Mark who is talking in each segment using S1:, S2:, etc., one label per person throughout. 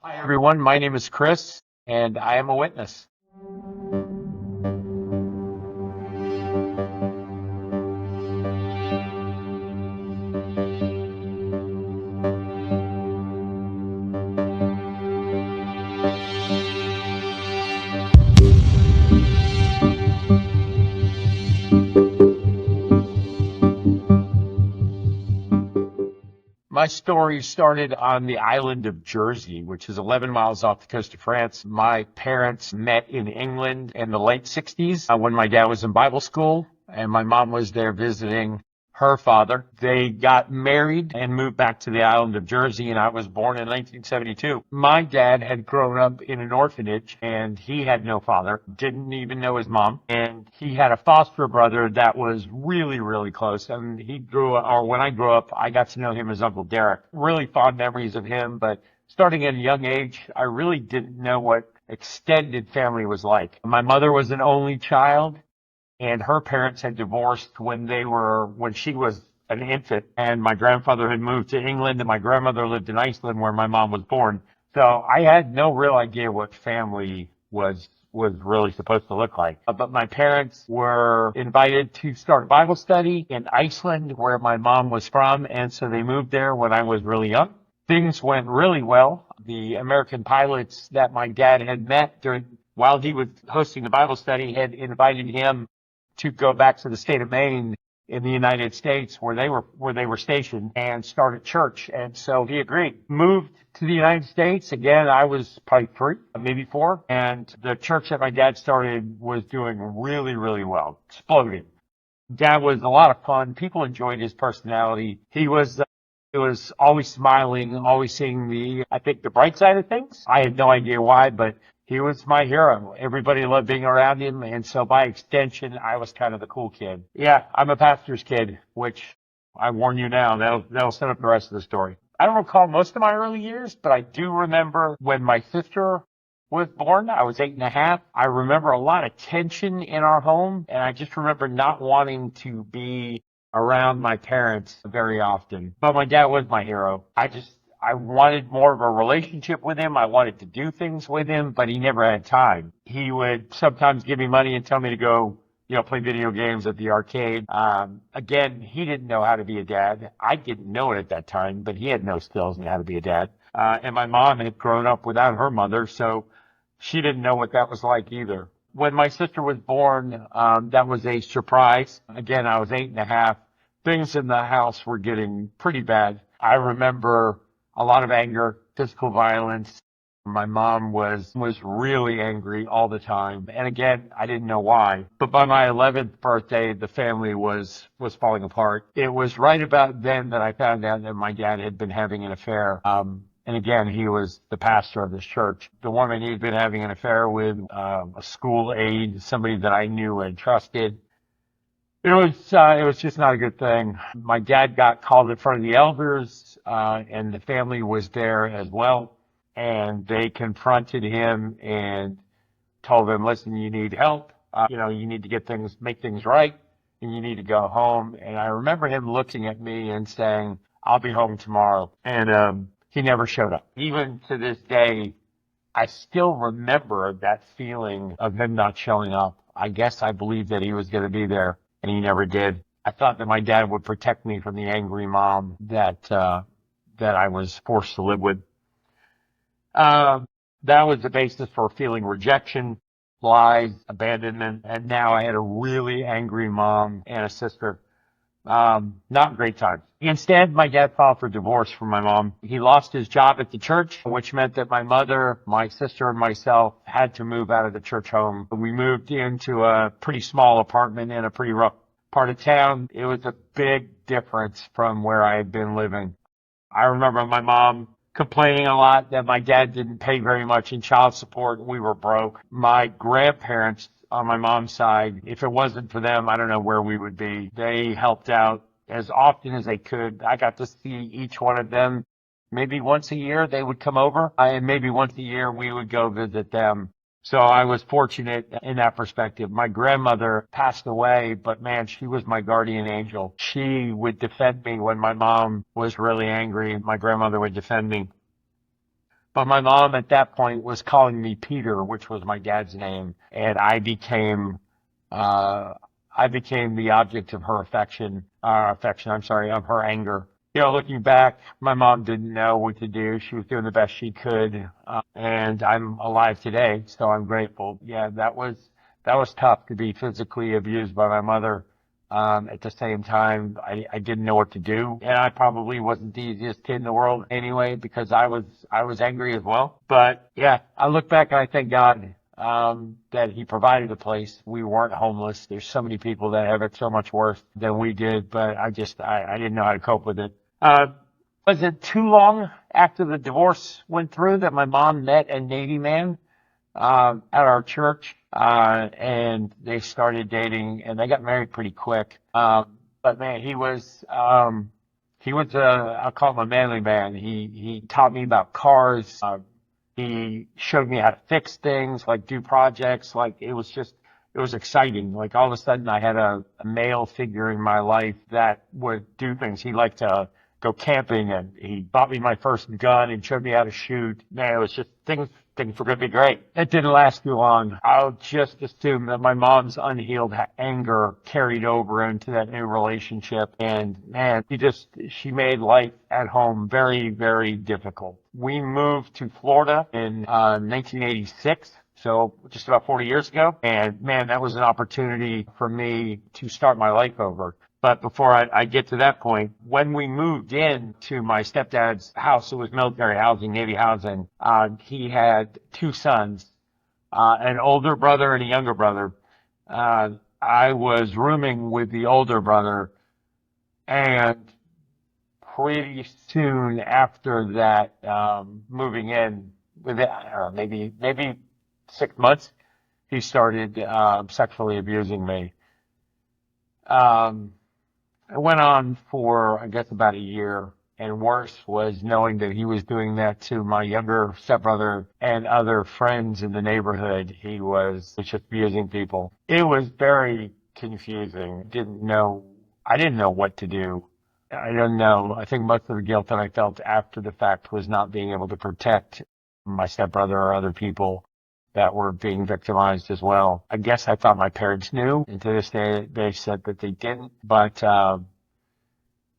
S1: Hi, everyone. My name is Kris, and I am a witness. My story started on the island of Jersey, which is 11 miles off the coast of France. My parents met in England in the late 60s when my dad was in Bible school and my mom was there visiting her father. They got married and moved back to the island of Jersey, and I was born in 1972. My dad had grown up in an orphanage, and he had no father, didn't even know his mom, and he had a foster brother that was really, really close. And when I grew up, I got to know him as Uncle Derek. Really fond memories of him, but starting at a young age, I really didn't know what extended family was like. My mother was an only child, and her parents had divorced when she was an infant, and my grandfather had moved to England, and my grandmother lived in Iceland where my mom was born. So I had no real idea what family was really supposed to look like. But my parents were invited to start Bible study in Iceland where my mom was from, and so they moved there when I was really young. Things went really well. The American pilots that my dad had met while he was hosting the Bible study had invited him to go back to the state of Maine in the United States where they were stationed and start a church. And so he agreed. Moved to the United States. Again, I was probably 3, maybe 4. And the church that my dad started was doing really, really well. Exploding. Dad was a lot of fun. People enjoyed his personality. He was always smiling, always seeing the bright side of things. I had no idea why, but he was my hero. Everybody loved being around him, and so by extension, I was kind of the cool kid. Yeah, I'm a pastor's kid, which I warn you now, that'll set up the rest of the story. I don't recall most of my early years, but I do remember when my sister was born. I was 8.5. I remember a lot of tension in our home, and I just remember not wanting to be around my parents very often. But my dad was my hero. I wanted more of a relationship with him. I wanted to do things with him, but he never had time. He would sometimes give me money and tell me to go, play video games at the arcade. Again, he didn't know how to be a dad. I didn't know it at that time, but he had no skills in how to be a dad. And my mom had grown up without her mother, so she didn't know what that was like either. When my sister was born, that was a surprise. Again, I was 8.5. Things in the house were getting pretty bad. I remember a lot of anger, physical violence. My mom was really angry all the time. And again, I didn't know why. But by my 11th birthday, the family was falling apart. It was right about then that I found out that my dad had been having an affair. And again, he was the pastor of this church. The woman he'd been having an affair with, a school aide, somebody that I knew and trusted. It was just not a good thing. My dad got called in front of the elders, and the family was there as well. And they confronted him and told him, listen, you need help. You need to make things right, and you need to go home. And I remember him looking at me and saying, I'll be home tomorrow. And, he never showed up. Even to this day, I still remember that feeling of him not showing up. I guess I believed that he was going to be there, and he never did. I thought that my dad would protect me from the angry mom that I was forced to live with. That was the basis for feeling rejection, lies, abandonment, and now I had a really angry mom and a sister. Not great times. Instead, my dad filed for divorce from my mom. He lost his job at the church, which meant that my mother, my sister, and myself had to move out of the church home. We moved into a pretty small apartment in a pretty rough part of town. It was a big difference from where I had been living. I remember my mom complaining a lot that my dad didn't pay very much in child support. We were broke. My grandparents on my mom's side, if it wasn't for them, I don't know where we would be. They helped out as often as they could. I got to see each one of them. Maybe once a year they would come over, and maybe once a year we would go visit them. So I was fortunate in that perspective. My grandmother passed away, but man, she was my guardian angel. She would defend me when my mom was really angry. My grandmother would defend me. But my mom at that point was calling me Peter, which was my dad's name, and uh, I became the object of her of her anger. Looking back, my mom didn't know what to do. She was doing the best she could, and I'm alive today, so I'm grateful. Yeah, that was tough to be physically abused by my mother. At the same time, I didn't know what to do, and I probably wasn't the easiest kid in the world anyway because I was angry as well. But yeah, I look back and I thank God that He provided a place. We weren't homeless. There's so many people that have it so much worse than we did, but I didn't know how to cope with it. Wasn't too long after the divorce went through that my mom met a Navy man at our church, and they started dating, and they got married pretty quick. But man, he was I'll call him a manly man. He taught me about cars. He showed me how to fix things, like do projects. Like it was exciting. Like all of a sudden I had a male figure in my life that would do things. He liked to go camping, and he bought me my first gun and showed me how to shoot. Man, it was just things were going to be great. It didn't last too long. I'll just assume that my mom's unhealed anger carried over into that new relationship. And man, she made life at home very, very difficult. We moved to Florida in 1986. So just about 40 years ago. And man, that was an opportunity for me to start my life over. But before I get to that point, when we moved in to my stepdad's house, it was military housing, Navy housing. He had two sons, an older brother and a younger brother. I was rooming with the older brother, and pretty soon after that, moving in, within, I don't know, maybe 6 months, he started sexually abusing me. It went on for, I guess, about a year, and worse was knowing that he was doing that to my younger stepbrother and other friends in the neighborhood. He was just abusing people. It was very confusing. I didn't know what to do. I don't know. I think most of the guilt that I felt after the fact was not being able to protect my stepbrother or other people that were being victimized as well. I guess I thought my parents knew, and to this day they said that they didn't. But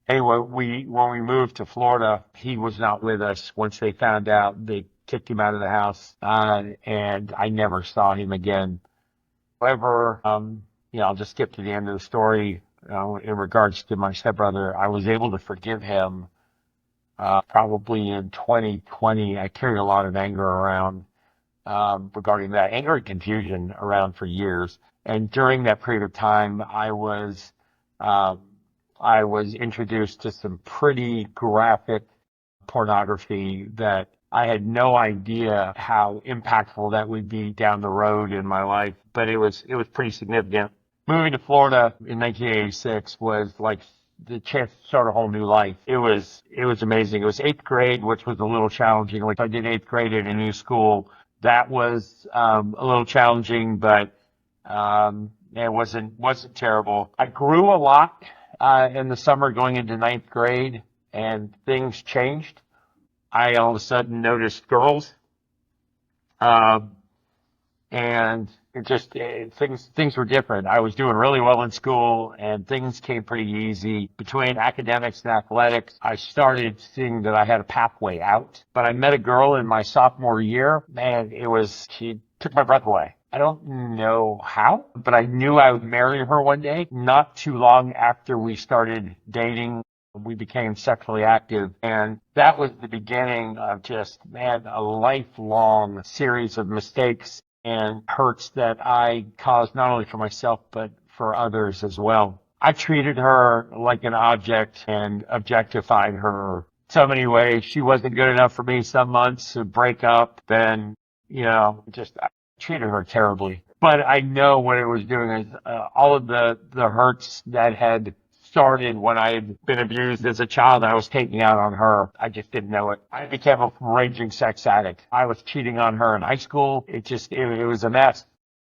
S1: anyway, when we moved to Florida, he was not with us. Once they found out, they kicked him out of the house, and I never saw him again. However, I'll just skip to the end of the story. In regards to my stepbrother, I was able to forgive him probably in 2020. I carried a lot of anger around regarding that, anger and confusion around for years. And during that period of time, I was introduced to some pretty graphic pornography that I had no idea how impactful that would be down the road in my life, but it was pretty significant. Moving to Florida in 1986 was like the chance to start a whole new life. It was amazing. It was eighth grade, which was a little challenging. Like I did eighth grade in a new school. That was a little challenging, but it wasn't terrible. I grew a lot in the summer going into ninth grade, and things changed. I all of a sudden noticed girls, and things were different. I was doing really well in school, and things came pretty easy. Between academics and athletics, I started seeing that I had a pathway out. But I met a girl in my sophomore year. Man, she took my breath away. I don't know how, but I knew I would marry her one day. Not too long after we started dating, we became sexually active, and that was the beginning of just, man, a lifelong series of mistakes and hurts that I caused not only for myself, but for others as well. I treated her like an object and objectified her so many ways. She wasn't good enough for me some months to break up. Then, I treated her terribly. But I know what it was doing is all of the hurts that had started when I had been abused as a child, I was taking out on her. I just didn't know it. I became a raging sex addict. I was cheating on her in high school. It was a mess.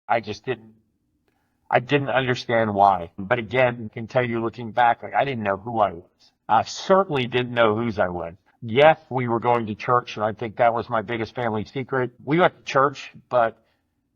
S1: I didn't understand why. But again, I can tell you looking back, like I didn't know who I was. I certainly didn't know whose I was. yes, we were going to church, and I think that was my biggest family secret. We went to church, but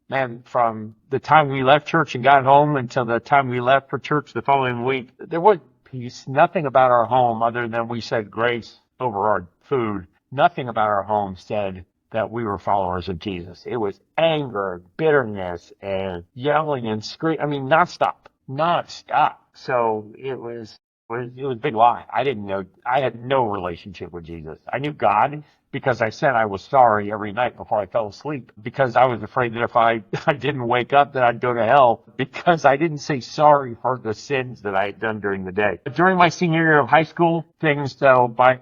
S1: man, from the time we left church and got home until the time we left for church the following week, there was peace. Nothing about our home other than we said grace over our food. Nothing about our home said that we were followers of Jesus. It was anger, bitterness, and yelling and screaming. I mean, nonstop. So it was a big lie. I didn't know. I had no relationship with Jesus. I knew God because I said I was sorry every night before I fell asleep because I was afraid that if I didn't wake up that I'd go to hell because I didn't say sorry for the sins that I had done during the day. But during my senior year of high school, things though, I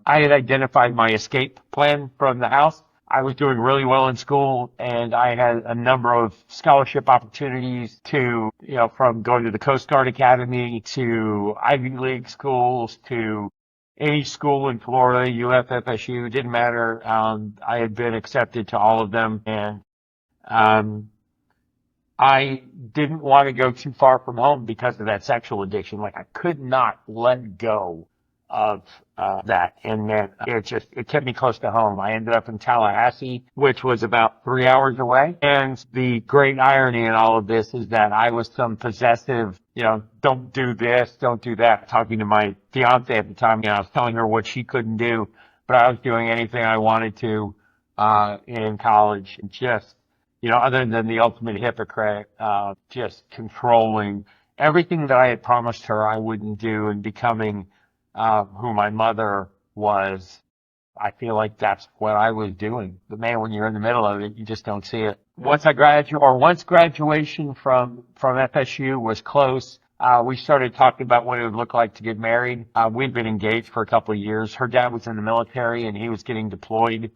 S1: had identified my escape plan from the house. I was doing really well in school and I had a number of scholarship opportunities to, from going to the Coast Guard Academy to Ivy League schools to any school in Florida, UF, didn't matter. I had been accepted to all of them and, I didn't want to go too far from home because of that sexual addiction. Like I could not let go of that. And then it kept me close to home. I ended up in Tallahassee, which was about 3 hours away. And the great irony in all of this is that I was some possessive, don't do this, don't do that, talking to my fiance at the time. I was telling her what she couldn't do, but I was doing anything I wanted to in college. Just other than the ultimate hypocrite, just controlling everything that I had promised her I wouldn't do and becoming who my mother was. I feel like that's what I was doing. But man, when you're in the middle of it, you just don't see it. Once graduation from FSU was close, we started talking about what it would look like to get married. We'd been engaged for a couple of years. Her dad was in the military and he was getting deployed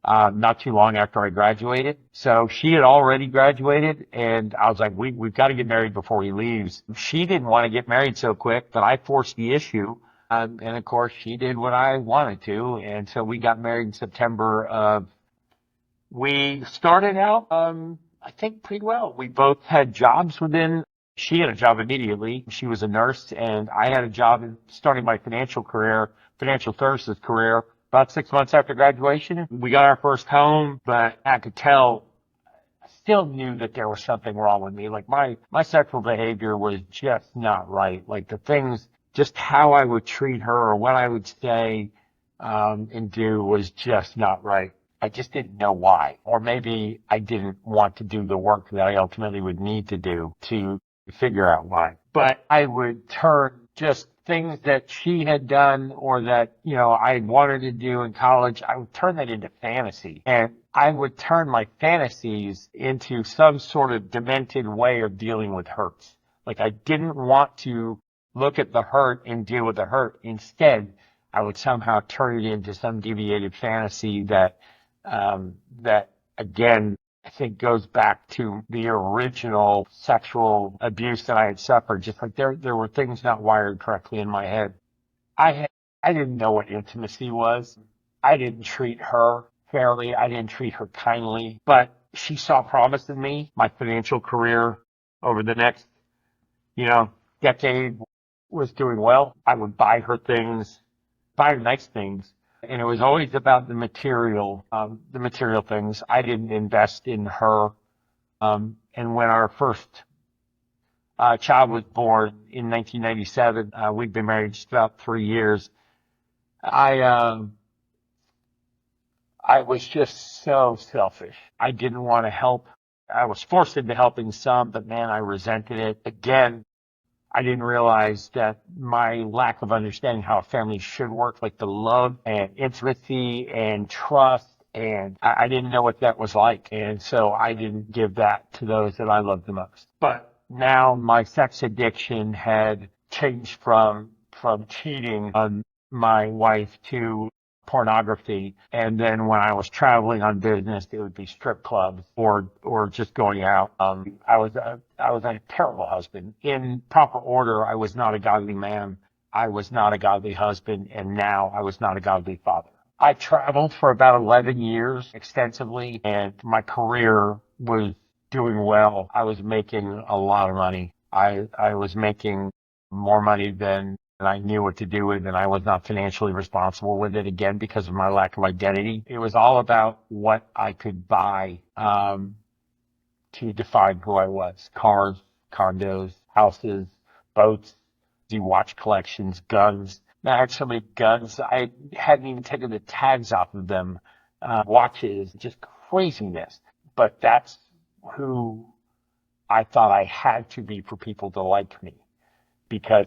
S1: not too long after I graduated. So she had already graduated and I was like, we've got to get married before he leaves. She didn't want to get married so quick, but I forced the issue. And of course she did what I wanted to. And so we got married in September we started out, I think pretty well. We both had jobs she had a job immediately. She was a nurse and I had a job in starting my financial services career. About 6 months after graduation, we got our first home, but I could tell, I still knew that there was something wrong with me. Like my sexual behavior was just not right. Like the things, just how I would treat her or what I would say, and do was just not right. I just didn't know why. Or maybe I didn't want to do the work that I ultimately would need to do to figure out why. But I would turn just things that she had done or that, I wanted to do in college, I would turn that into fantasy. And I would turn my fantasies into some sort of demented way of dealing with hurts. Like I didn't want to look at the hurt and deal with the hurt. Instead, I would somehow turn it into some deviated fantasy that again, I think goes back to the original sexual abuse that I had suffered. Just like there were things not wired correctly in my head. I didn't know what intimacy was. I didn't treat her fairly. I didn't treat her kindly, but she saw promise in me. My financial career over the next, decade was doing well. I would buy her things, buy her nice things. And it was always about the material things. I didn't invest in her. And when our first child was born in 1997, we'd been married just about 3 years. I was just so selfish. I didn't want to help. I was forced into helping some, but man, I resented it. Again, I didn't realize that my lack of understanding how a family should work, like the love and intimacy and trust, and I didn't know what that was like. And so I didn't give that to those that I loved the most. But now my sex addiction had changed from cheating on my wife to pornography. And then when I was traveling on business, it would be strip clubs or just going out. I was a terrible husband. In proper order, I was not a godly man. I was not a godly husband. And now I was not a godly father. I traveled for about 11 years extensively and my career was doing well. I was making a lot of money. I was making more money than and I knew what to do with, and I was not financially responsible with it again because of my lack of identity. It was all about what I could buy to define who I was. Cars, condos, houses, boats, watch collections, guns. I had so many guns, I hadn't even taken the tags off of them. Watches, just craziness. But that's who I thought I had to be for people to like me, because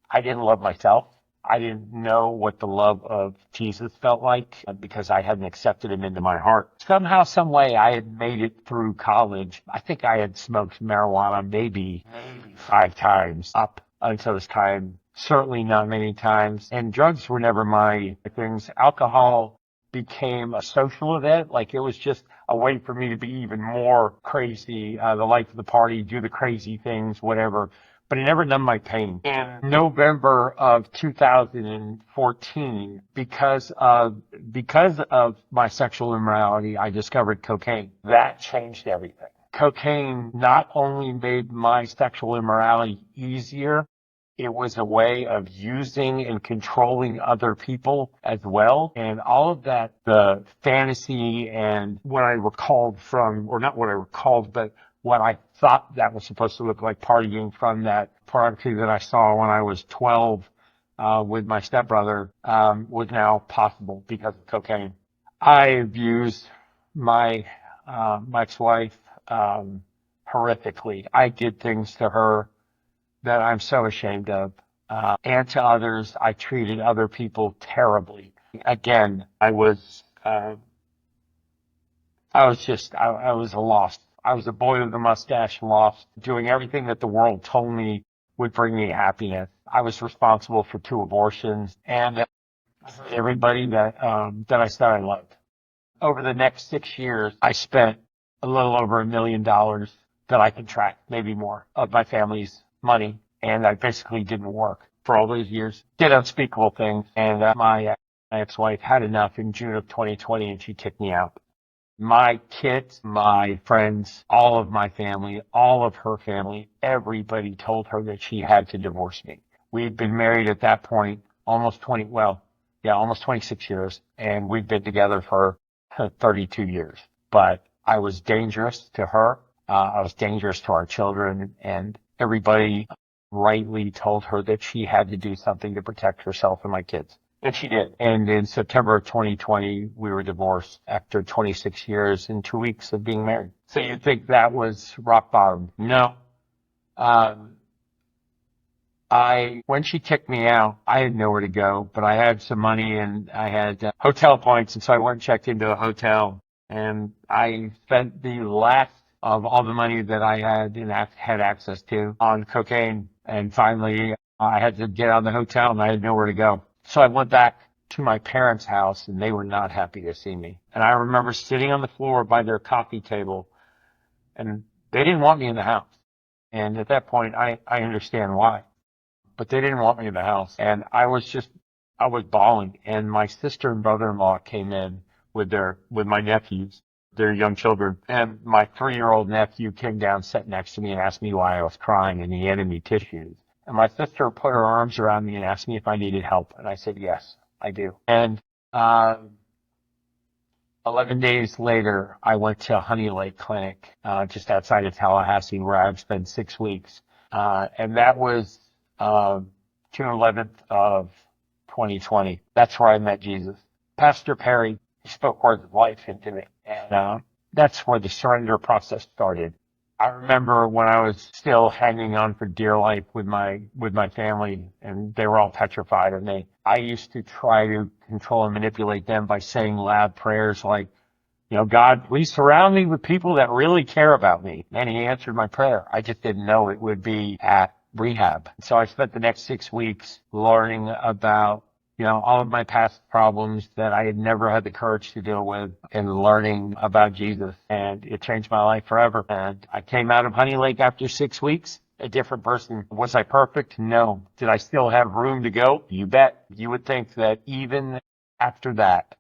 S1: I didn't love myself. I didn't know what the love of Jesus felt like because I hadn't accepted him into my heart. Somehow, some way, I had made it through college. I think I had smoked marijuana maybe 5 times up until this time. Certainly not many times. And drugs were never my things. Alcohol became a social event. Like, it was just a way for me to be even more crazy, the life of the party, do the crazy things, whatever. But it never numbed my pain. In November of 2014, because of my sexual immorality, I discovered cocaine. That changed everything. Cocaine not only made my sexual immorality easier, it was a way of using and controlling other people as well. And all of that, the fantasy and what I recalled from, or not what I recalled, but what I thought that was supposed to look like partying from that pornography that I saw when I was 12 with my stepbrother was now possible because of cocaine. I abused my ex-wife horrifically. I did things to her that I'm so ashamed of. And to others, I treated other people terribly. Again, I was lost. I was a boy with a mustache, lost, doing everything that the world told me would bring me happiness. I was responsible for 2 abortions, and everybody that I said I loved. Over the next 6 years, I spent a little over $1 million that I could track, maybe more, of my family's money, and I basically didn't work for all those years. Did unspeakable things, and my ex-wife had enough in June of 2020, and she kicked me out. My kids, my friends, all of my family, all of her family, everybody told her that she had to divorce me. We'd been married at that point almost 26 years, and we'd been together for 32 years. But I was dangerous to her. I was dangerous to our children, and everybody rightly told her that she had to do something to protect herself and my kids. And she did. And in September of 2020, we were divorced after 26 years and 2 weeks of being married. So you'd think that was rock bottom. No. When she kicked me out, I had nowhere to go, but I had some money and I had hotel points. And so I went and checked into a hotel, and I spent the last of all the money that I had access to on cocaine. And finally, I had to get out of the hotel and I had nowhere to go. So I went back to my parents' house, and they were not happy to see me. And I remember sitting on the floor by their coffee table, and they didn't want me in the house. And at that point, I understand why. But they didn't want me in the house. And I was bawling. And my sister and brother-in-law came in with my nephews, their young children. And my 3-year-old nephew came down, sat next to me, and asked me why I was crying, and he handed me tissues. And my sister put her arms around me and asked me if I needed help. And I said, yes, I do. And 11 days later, I went to Honey Lake Clinic just outside of Tallahassee, where I've spent 6 weeks. And that was June 11th of 2020. That's where I met Jesus. Pastor Perry, he spoke words of life into me. And that's where the surrender process started. I remember when I was still hanging on for dear life with my family, and they were all petrified of me. I used to try to control and manipulate them by saying loud prayers like, God, please surround me with people that really care about me. And he answered my prayer. I just didn't know it would be at rehab. So I spent the next 6 weeks learning about all of my past problems that I had never had the courage to deal with, and learning about Jesus. And it changed my life forever. And I came out of Honey Lake after 6 weeks, a different person. Was I perfect? No. Did I still have room to go? You bet. You would think that even after that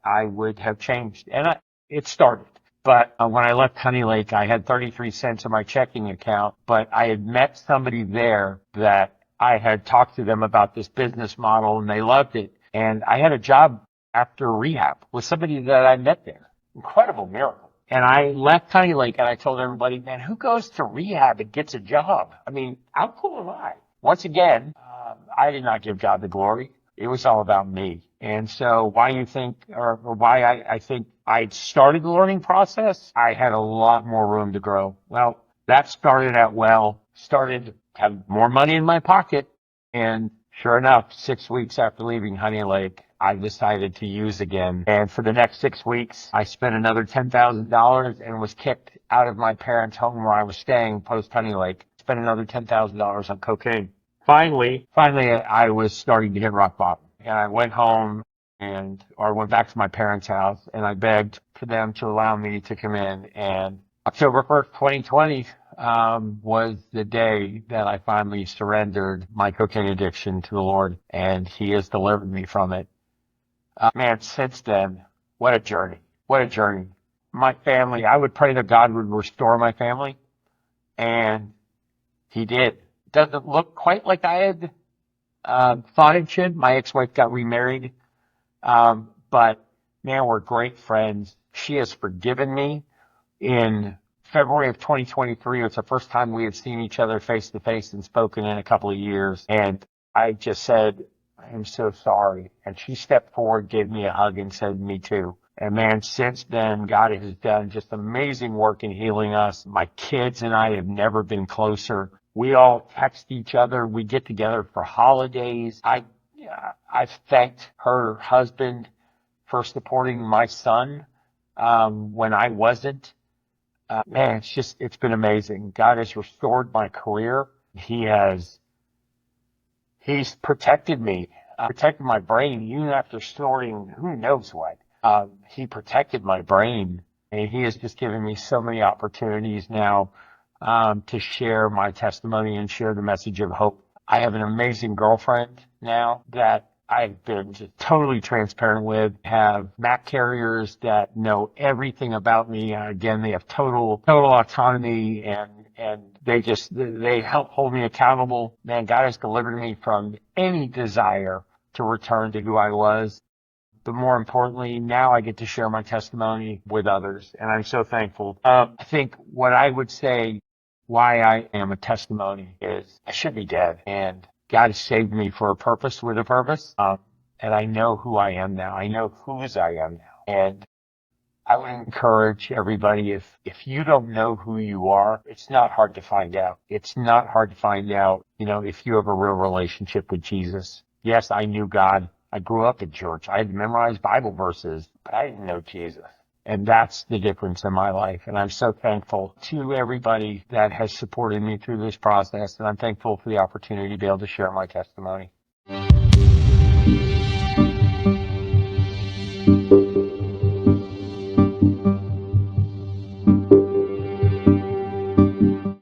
S1: I would have changed. And it started. But when I left Honey Lake, I had 33 cents in my checking account, but I had met somebody there that I had talked to them about this business model and they loved it. And I had a job after rehab with somebody that I met there. Incredible miracle. And I left Honey Lake and I told everybody, man, who goes to rehab and gets a job? I mean, how cool am I? Once again, I did not give God the glory. It was all about me. And so why you think, or why I think I started the learning process, I had a lot more room to grow. Well, that started out well, started have more money in my pocket. And sure enough, 6 weeks after leaving Honey Lake, I decided to use again. And for the next 6 weeks, I spent another $10,000 and was kicked out of my parents' home where I was staying post Honey Lake. Spent another $10,000 on cocaine. Finally, I was starting to hit rock bottom. And I went home or went back to my parents' house and I begged for them to allow me to come in. And October 1st, 2020, was the day that I finally surrendered my cocaine addiction to the Lord, and He has delivered me from it. Man, since then, what a journey. What a journey. My family, I would pray that God would restore my family, and He did. Doesn't look quite like I had thought it should. My ex-wife got remarried, but man, we're great friends. She has forgiven me. In February of 2023, it was the first time we had seen each other face to face and spoken in a couple of years. And I just said, I am so sorry. And she stepped forward, gave me a hug and said, me too. And man, since then, God has done just amazing work in healing us. My kids and I have never been closer. We all text each other. We get together for holidays. I've thanked her husband for supporting my son, when I wasn't. Man, it's been amazing. God has restored my career. He's protected me, protected my brain, even after snorting who knows what. He protected my brain, and He has just given me so many opportunities now, to share my testimony and share the message of hope. I have an amazing girlfriend now that I've been just totally transparent with, have Mac carriers that know everything about me. Again, they have total autonomy and they help hold me accountable. Man, God has delivered me from any desire to return to who I was. But more importantly, now I get to share my testimony with others, and I'm so thankful. I think what I would say why I am a testimony is I should be dead, and God has saved me for a purpose with a purpose. And I know who I am now. I know whose I am now. And I would encourage everybody, if you don't know who you are, it's not hard to find out. It's not hard to find out, if you have a real relationship with Jesus. Yes, I knew God. I grew up in church. I had memorized Bible verses, but I didn't know Jesus. And that's the difference in my life. And I'm so thankful to everybody that has supported me through this process. And I'm thankful for the opportunity to be able to share my testimony.